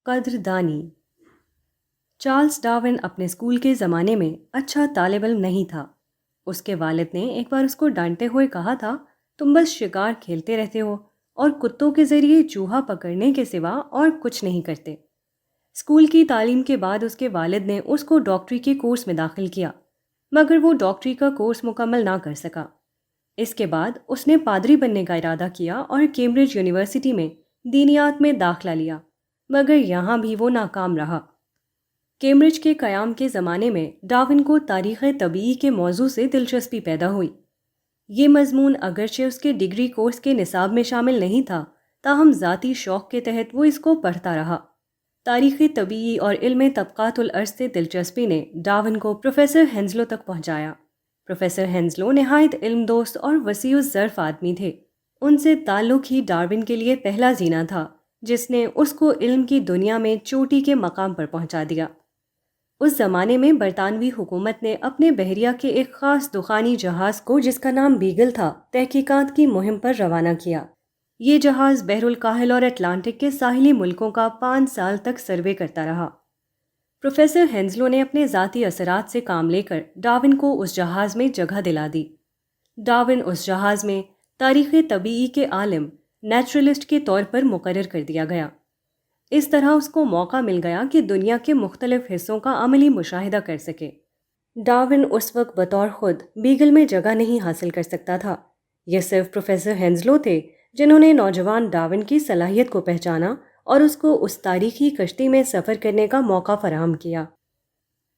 قدردانی۔ Charles Darwin اپنے school کے زمانے میں اچھا طالب علم نہیں تھا۔ اس کے والد نے ایک بار اس کو ڈانٹتے ہوئے کہا تھا، تم بس شکار کھیلتے رہتے ہو اور کتوں کے ذریعے چوہا پکڑنے کے سوا اور کچھ نہیں کرتے۔ اسکول کی تعلیم کے بعد اس کے والد نے اس کو ڈاکٹری کے کورس میں داخل کیا، مگر وہ ڈاکٹری کا کورس مکمل نہ کر سکا۔ اس کے بعد اس نے پادری بننے کا ارادہ کیا اور کیمبرج یونیورسٹی میں دینیات میں داخلہ لیا، مگر یہاں بھی وہ ناکام رہا۔ کیمبرج کے قیام کے زمانے میں ڈارون کو تاریخ طبیعی کے موضوع سے دلچسپی پیدا ہوئی۔ یہ مضمون اگرچہ اس کے ڈگری کورس کے نصاب میں شامل نہیں تھا، تاہم ذاتی شوق کے تحت وہ اس کو پڑھتا رہا۔ تاریخ طبیعی اور علم طبقات الارض سے دلچسپی نے ڈارون کو پروفیسر ہینزلو تک پہنچایا۔ پروفیسر ہینزلو نہایت علم دوست اور وسیع الظرف آدمی تھے۔ ان سے تعلق ہی ڈارون کے لیے پہلا زینہ تھا جس نے اس کو علم کی دنیا میں چوٹی کے مقام پر پہنچا دیا۔ اس زمانے میں برطانوی حکومت نے اپنے بحریہ کے ایک خاص دخانی جہاز کو، جس کا نام بیگل تھا، تحقیقات کی مہم پر روانہ کیا۔ یہ جہاز بحر الکاہل اور اٹلانٹک کے ساحلی ملکوں کا 5 سال تک سروے کرتا رہا۔ پروفیسر ہینزلو نے اپنے ذاتی اثرات سے کام لے کر ڈارون کو اس جہاز میں جگہ دلا دی۔ ڈارون اس جہاز میں تاریخ طبیعی کے عالم، نیچرلسٹ کے طور پر مقرر کر دیا گیا۔ اس طرح اس کو موقع مل گیا کہ دنیا کے مختلف حصوں کا عملی مشاہدہ کر سکے۔ ڈارون اس وقت بطور خود بیگل میں جگہ نہیں حاصل کر سکتا تھا۔ یہ صرف پروفیسر ہینزلو تھے جنہوں نے نوجوان ڈارون کی صلاحیت کو پہچانا اور اس کو اس تاریخی کشتی میں سفر کرنے کا موقع فراہم کیا۔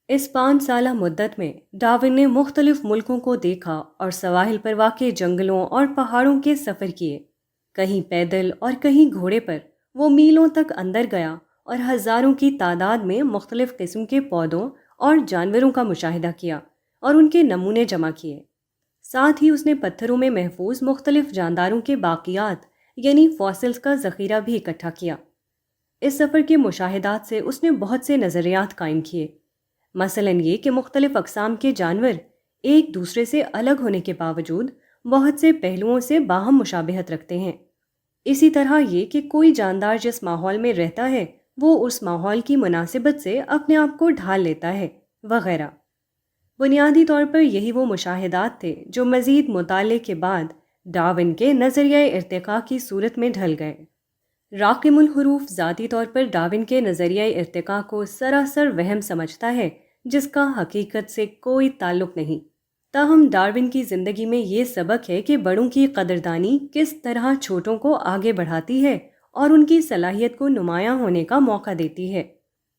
اس 5 سالہ مدت میں ڈارون نے مختلف ملکوں کو دیکھا اور سواحل پر واقع جنگلوں اور پہاڑوں کے سفر کیے۔ کہیں پیدل اور کہیں گھوڑے پر وہ میلوں تک اندر گیا اور ہزاروں کی تعداد میں مختلف قسم کے پودوں اور جانوروں کا مشاہدہ کیا اور ان کے نمونے جمع کیے۔ ساتھ ہی اس نے پتھروں میں محفوظ مختلف جانداروں کے باقیات یعنی فاسلز کا ذخیرہ بھی اکٹھا کیا۔ اس سفر کے مشاہدات سے اس نے بہت سے نظریات قائم کیے، مثلاً یہ کہ مختلف اقسام کے جانور ایک دوسرے سے الگ ہونے کے باوجود بہت سے پہلوؤں سے باہم مشابہت رکھتے ہیں۔ اسی طرح یہ کہ کوئی جاندار جس ماحول میں رہتا ہے وہ اس ماحول کی مناسبت سے اپنے آپ کو ڈھال لیتا ہے، وغیرہ۔ بنیادی طور پر یہی وہ مشاہدات تھے جو مزید مطالعے کے بعد ڈارون کے نظریہ ارتقاء کی صورت میں ڈھل گئے۔ راقم الحروف ذاتی طور پر ڈارون کے نظریہ ارتقاء کو سراسر وہم سمجھتا ہے جس کا حقیقت سے کوئی تعلق نہیں۔ تاہم ڈارون کی زندگی میں یہ سبق ہے کہ بڑوں کی قدردانی کس طرح چھوٹوں کو آگے بڑھاتی ہے اور ان کی صلاحیت کو نمایاں ہونے کا موقع دیتی ہے۔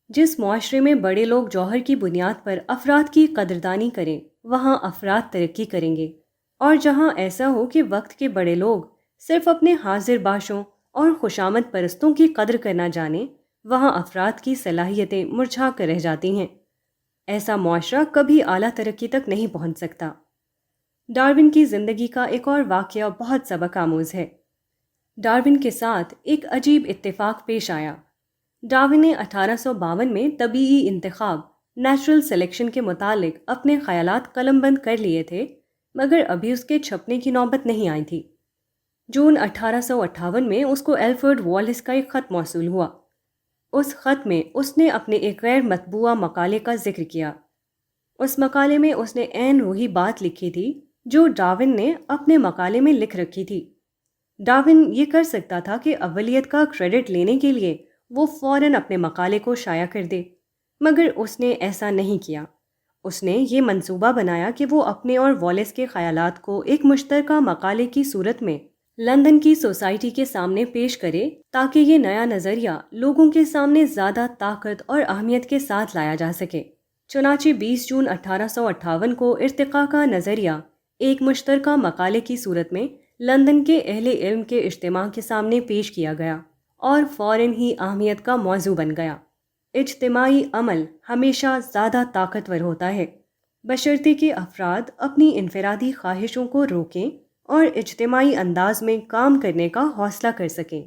جس معاشرے میں بڑے لوگ جوہر کی بنیاد پر افراد کی قدردانی کریں، وہاں افراد ترقی کریں گے، اور جہاں ایسا ہو کہ وقت کے بڑے لوگ صرف اپنے حاضر باشوں اور خوشامد پرستوں کی قدر کرنا جانیں، وہاں افراد کی صلاحیتیں مرجھا کر رہ جاتی ہیں۔ ایسا معاشرہ کبھی اعلیٰ ترقی تک نہیں پہنچ سکتا۔ ڈارون کی زندگی کا ایک اور واقعہ بہت سبق آموز ہے۔ ڈارون کے ساتھ ایک عجیب اتفاق پیش آیا۔ ڈارون نے 1852 میں طبیعی انتخاب، نیچرل سلیکشن کے متعلق اپنے خیالات قلم بند کر لیے تھے، مگر ابھی اس کے چھپنے کی نوبت نہیں آئی تھی۔ جون 1858 میں اس کو الفریڈ والیس کا ایک خط موصول ہوا۔ اس خط میں اس نے اپنے ایک غیر مطبوعہ مقالے کا ذکر کیا۔ اس مقالے میں اس نے عین وہی بات لکھی تھی جو ڈارون نے اپنے مقالے میں لکھ رکھی تھی۔ ڈارون یہ کر سکتا تھا کہ اولیت کا کریڈٹ لینے کے لیے وہ فوراً اپنے مقالے کو شائع کر دے، مگر اس نے ایسا نہیں کیا۔ اس نے یہ منصوبہ بنایا کہ وہ اپنے اور والیس کے خیالات کو ایک مشترکہ مقالے کی صورت میں لندن کی سوسائٹی کے سامنے پیش کرے تاکہ یہ نیا نظریہ لوگوں کے سامنے زیادہ طاقت اور اہمیت کے ساتھ لایا جا سکے۔ چنانچہ 20 جون 1858 کو ارتقاء کا نظریہ ایک مشترکہ مقالے کی صورت میں لندن کے اہل علم کے اجتماع کے سامنے پیش کیا گیا اور فوراً ہی اہمیت کا موضوع بن گیا۔ اجتماعی عمل ہمیشہ زیادہ طاقتور ہوتا ہے، بشرطے کہ افراد اپنی انفرادی خواہشوں کو روکیں اور اجتماعی انداز میں کام کرنے کا حوصلہ کر سکیں۔